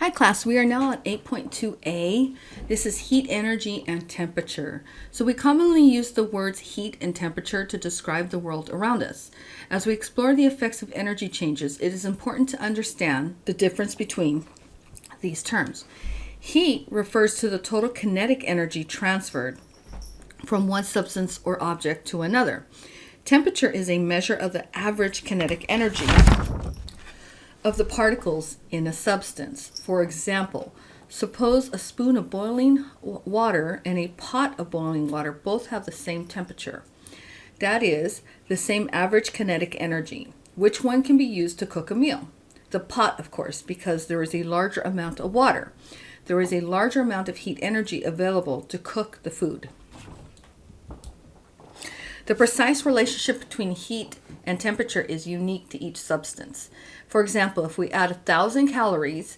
Hi class, we are now at 8.2a. This is heat, energy, and temperature. So we commonly use the words heat and temperature to describe the world around us. As we explore the effects of energy changes, it is important to understand the difference between these terms. Heat refers to the total kinetic energy transferred from one substance or object to another. Temperature is a measure of the average kinetic energy of the particles in a substance. For example, suppose a spoon of boiling water and a pot of boiling water both have the same temperature. That is, the same average kinetic energy. Which one can be used to cook a meal? The pot, of course, because there is a larger amount of water. There is a larger amount of heat energy available to cook the food. The precise relationship between heat and temperature is unique to each substance. For example, if we add 1,000 calories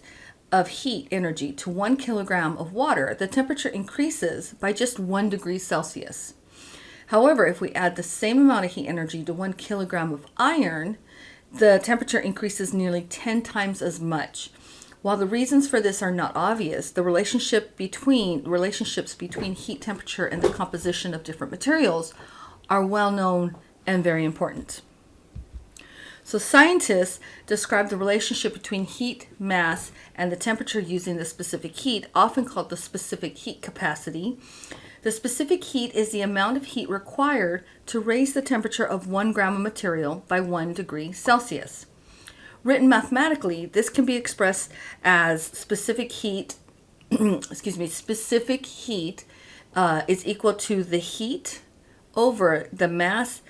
of heat energy to 1 kilogram of water, the temperature increases by just 1 degree Celsius. However, if we add the same amount of heat energy to 1 kilogram of iron, the temperature increases nearly 10 times as much. While the reasons for this are not obvious, the relationships between heat, temperature, and the composition of different materials are well known and very important. So scientists describe the relationship between heat, mass, and the temperature using the specific heat, often called the specific heat capacity. The specific heat is the amount of heat required to raise the temperature of 1 gram of material by 1 degree Celsius. Written mathematically, this can be expressed as specific heat, specific heat is equal to the heat over the mass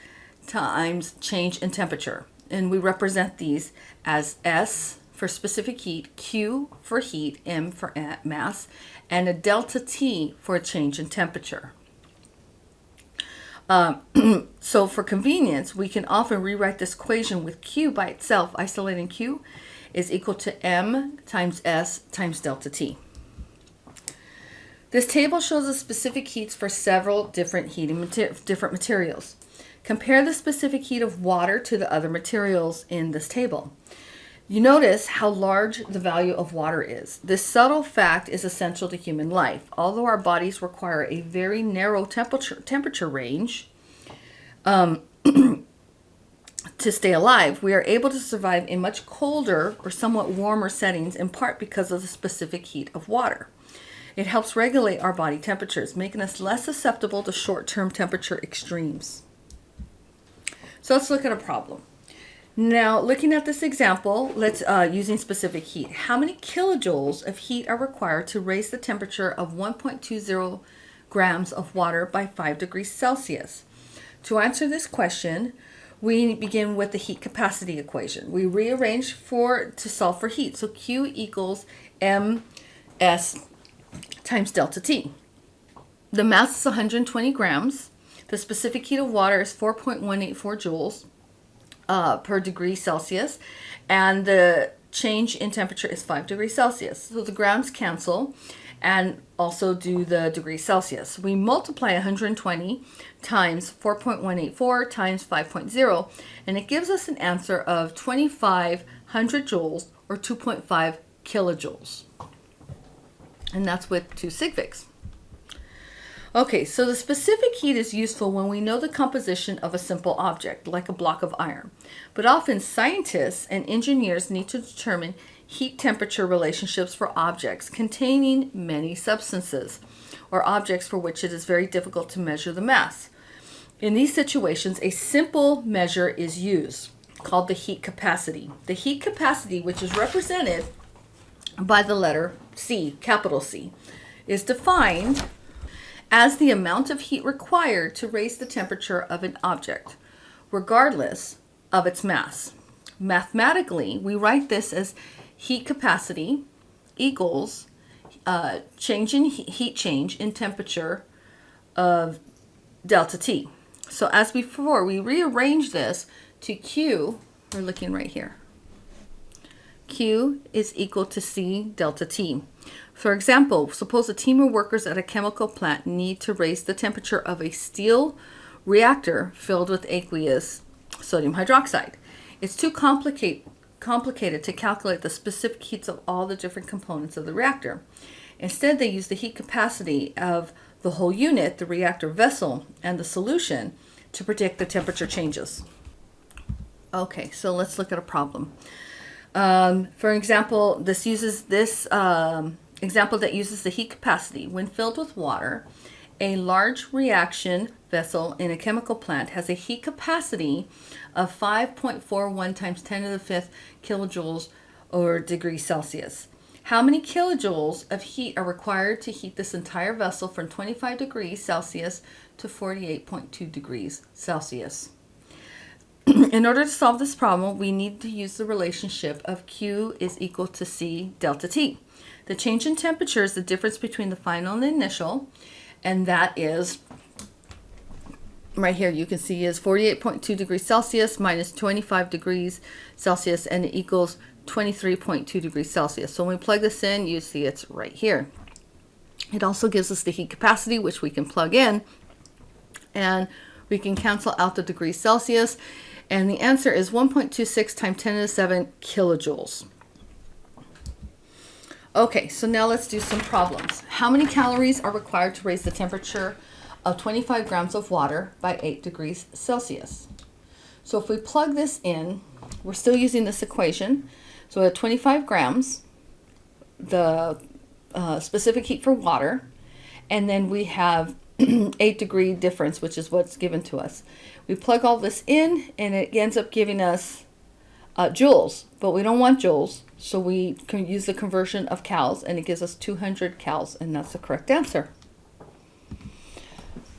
times change in temperature. And we represent these as S for specific heat, Q for heat, M for mass, and a delta T for a change in temperature. So for convenience, we can often rewrite this equation with Q by itself. Isolating Q is equal to M times S times delta T. This table shows the specific heats for several different different materials. Compare the specific heat of water to the other materials in this table. You notice how large the value of water is. This subtle fact is essential to human life. Although our bodies require a very narrow temperature range to stay alive, we are able to survive in much colder or somewhat warmer settings, in part because of the specific heat of water. It helps regulate our body temperatures, making us less susceptible to short-term temperature extremes. So let's look at a problem. Now, looking at this example, let's using specific heat. How many kilojoules of heat are required to raise the temperature of 1.20 grams of water by 5 degrees Celsius? To answer this question, we begin with the heat capacity equation. We rearrange to solve for heat. So Q equals MS times delta T. The mass is 120 grams. The specific heat of water is 4.184 joules per degree Celsius, and the change in temperature is 5 degrees Celsius. So the grams cancel and also do the degrees Celsius. We multiply 120 times 4.184 times 5.0, and it gives us an answer of 2,500 joules or 2.5 kilojoules. And that's with 2 sig figs. Okay, so the specific heat is useful when we know the composition of a simple object, like a block of iron. But often scientists and engineers need to determine heat-temperature relationships for objects containing many substances, or objects for which it is very difficult to measure the mass. In these situations, a simple measure is used, called the heat capacity. The heat capacity, which is represented by the letter C, capital C, is defined as the amount of heat required to raise the temperature of an object, regardless of its mass. Mathematically, we write this as heat capacity equals heat change in temperature of delta T. So as before, we rearrange this to Q, we're looking right here. Q is equal to C delta T. For example, suppose a team of workers at a chemical plant need to raise the temperature of a steel reactor filled with aqueous sodium hydroxide. It's too complicated complicated to calculate the specific heats of all the different components of the reactor. Instead, they use the heat capacity of the whole unit, the reactor vessel, and the solution to predict the temperature changes. Okay, so let's look at a problem. For example, this example that uses the heat capacity. When filled with water, a large reaction vessel in a chemical plant has a heat capacity of 5.41 times 10 to the 5th kilojoules or degrees Celsius. How many kilojoules of heat are required to heat this entire vessel from 25 degrees Celsius to 48.2 degrees Celsius? In order to solve this problem, we need to use the relationship of Q is equal to C delta T. The change in temperature is the difference between the final and the initial, and that is, right here you can see is 48.2 degrees Celsius minus 25 degrees Celsius, and it equals 23.2 degrees Celsius. So when we plug this in, you see it's right here. It also gives us the heat capacity, which we can plug in, and we can cancel out the degrees Celsius, and the answer is 1.26 times 10 to the 7 kilojoules. Okay, so now let's do some problems. How many calories are required to raise the temperature of 25 grams of water by 8 degrees Celsius? So if we plug this in, we're still using this equation. So at 25 grams, the specific heat for water, and then we have 8-degree difference, which is what's given to us. We plug all this in, and it ends up giving us joules, but we don't want joules, so we can use the conversion of cals, and it gives us 200 cals, and that's the correct answer.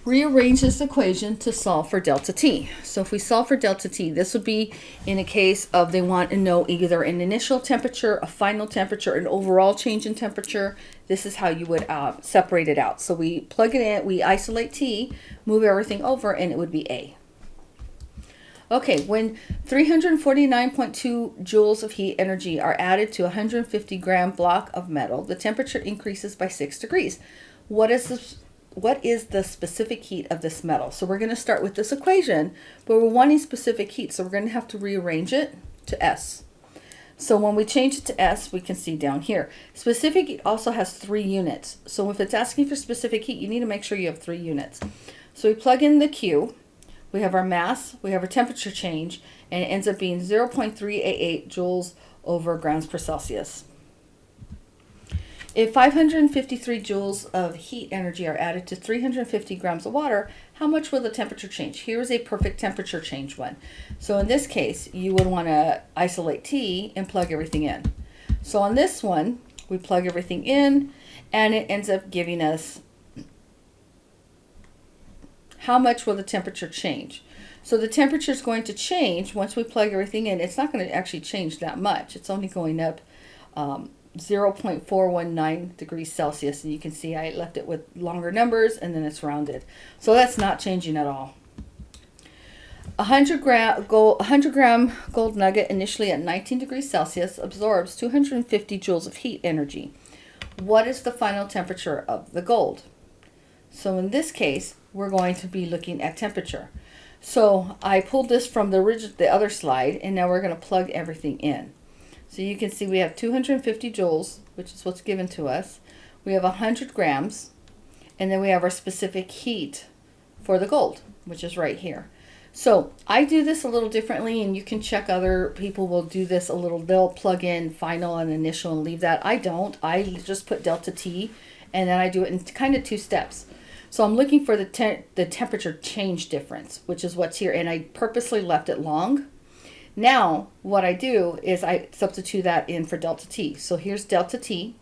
Rearrange this equation to solve for delta T. So if we solve for delta T, this would be in a case of they want to know either an initial temperature, a final temperature, an overall change in temperature. This is how you would separate it out. So we plug it in, we isolate T, move everything over, and it would be A. Okay, when 349.2 joules of heat energy are added to a 150 gram block of metal, the temperature increases by 6 degrees. What is the specific heat of this metal? So we're going to start with this equation, but we're wanting specific heat, so we're going to have to rearrange it to S. So when we change it to S, we can see down here. Specific heat also has 3 units. So if it's asking for specific heat, you need to make sure you have 3 units. So we plug in the Q. We have our mass, we have our temperature change, and it ends up being 0.388 joules over grams per Celsius. If 553 joules of heat energy are added to 350 grams of water, how much will the temperature change? Here is a perfect temperature change one. So in this case, you would want to isolate T and plug everything in. So on this one, we plug everything in, and it ends up giving us how much will the temperature change. So the temperature is going to change once we plug everything in. It's not going to actually change that much. It's only going up 0.419 degrees Celsius, and you can see I left it with longer numbers, and then it's rounded. So that's not changing at all. 100 gram gold nugget initially at 19 degrees Celsius absorbs 250 joules of heat energy. What is the final temperature of the gold? So in this case, we're going to be looking at temperature. So I pulled this from the other slide, and now we're going to plug everything in. So you can see we have 250 joules, which is what's given to us. We have 100 grams, and then we have our specific heat for the gold, which is right here. So I do this a little differently, and you can check other people will do this a little. They'll plug in final and initial and leave that. I don't. I just put delta T, and then I do it in kind of 2 steps. So I'm looking for the temperature change difference, which is what's here, and I purposely left it long. Now, what I do is I substitute that in for delta T. So here's delta T,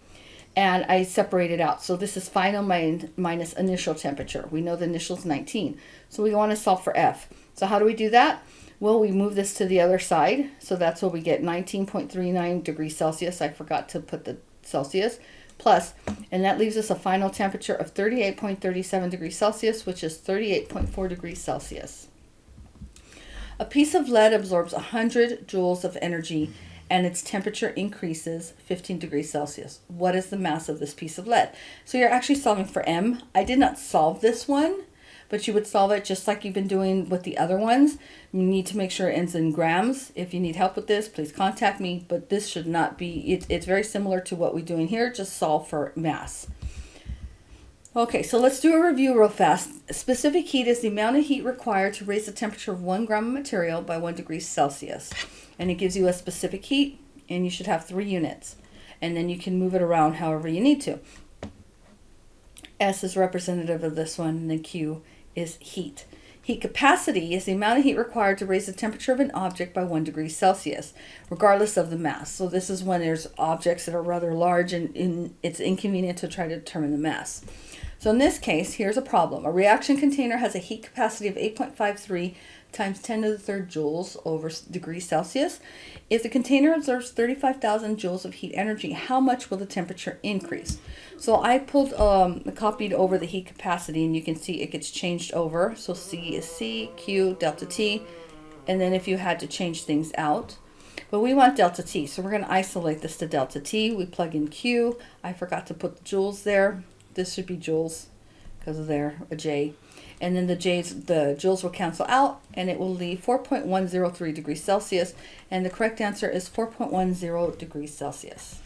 and I separate it out. So this is final minus initial temperature. We know the initial is 19. So we want to solve for F. So how do we do that? Well, we move this to the other side. So that's what we get, 19.39 degrees Celsius. I forgot to put the Celsius. Plus, and that leaves us a final temperature of 38.37 degrees Celsius, which is 38.4 degrees Celsius. A piece of lead absorbs 100 joules of energy, and its temperature increases 15 degrees Celsius. What is the mass of this piece of lead? So you're actually solving for M. I did not solve this one, but you would solve it just like you've been doing with the other ones. You need to make sure it ends in grams. If you need help with this, please contact me, but this should not be, it's very similar to what we're doing here, just solve for mass. Okay, so let's do a review real fast. Specific heat is the amount of heat required to raise the temperature of 1 gram of material by 1 degree Celsius. And it gives you a specific heat, and you should have 3 units. And then you can move it around however you need to. S is representative of this one, and then Q is heat. Heat capacity is the amount of heat required to raise the temperature of an object by 1 degree Celsius, regardless of the mass. So this is when there's objects that are rather large and it's inconvenient to try to determine the mass. So in this case, here's a problem. A reaction container has a heat capacity of 8.53 times 10 to the third joules over degrees Celsius. If the container absorbs 35,000 joules of heat energy, how much will the temperature increase? So I copied over the heat capacity, and you can see it gets changed over. So C is C, Q, delta T, and then if you had to change things out. But we want delta T, so we're going to isolate this to delta T. We plug in Q. I forgot to put the joules there. This should be joules because of there, a J. And then the joules will cancel out, and it will leave 4.103 degrees Celsius. And the correct answer is 4.10 degrees Celsius.